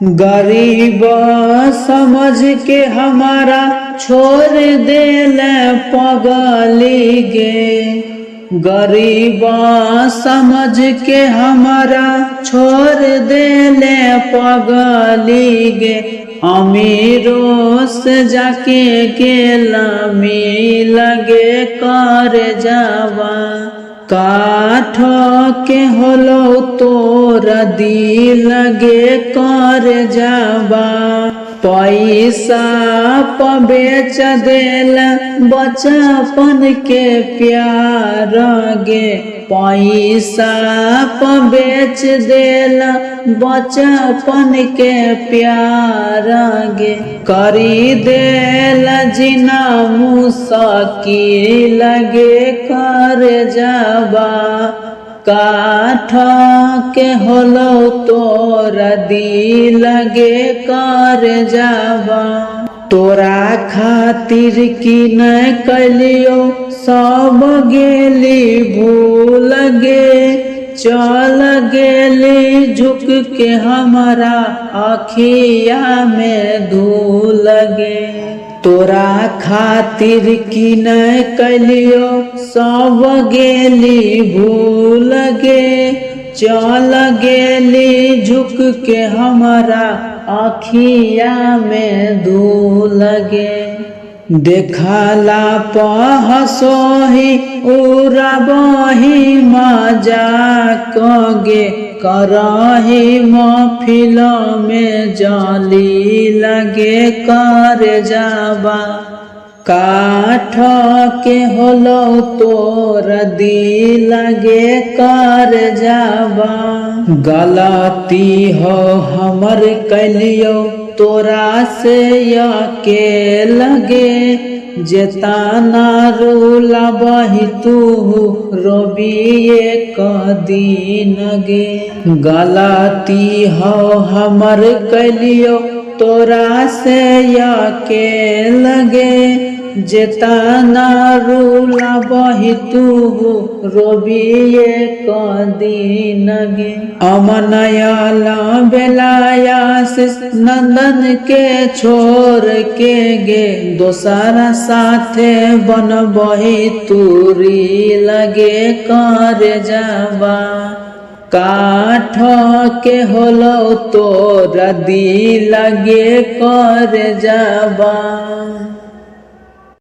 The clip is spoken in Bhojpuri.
गरीब समझ के हमारा छोड़ देले पगली गे। गरीब समझ के हमारा छोड़ देले पगली गे। अमीरों से जाके गेला लगे कर जावा। काठ के होलो तोरा दिल लगे कर जावा। पैसा बेच देला बचपन के प्यार गे। पैसा बेच देला बचपन के प्यार गे। करी देला जीना मुश्किल लगे कर जावा। काठ के होलो तोरा दिल लगे कर जावा। तोरा खातिर की न कलियो सब गेली भूल गे। चल गेली झुक के हमारा अखिया में धूल गे। तोरा खातिर की न कलियो सब गेली भूल गे। चल गेली झुक के हमारा अखिया में धूल गे। देखला पहसोही उड़बही मजाक गे। करही महफिल में जाली लगे कर जावा। काठ के होलो तोरा दिल लगे कर जावा। गलती हो हमर कलियो तोरा से के लगे। जेतना रूला बही तू रोबिए कदीन गे। गलती हो हमर कलियो तोरा से के लगे। जेतना रूला बही तू रोबिए कदीन गे। अमनयाला बेलायास नंदन के छोड़ के गे। दोसरा साथे बन बही तूरी लगे कर जावा। काठ के होलो तोरा दिल लगे कर जावा।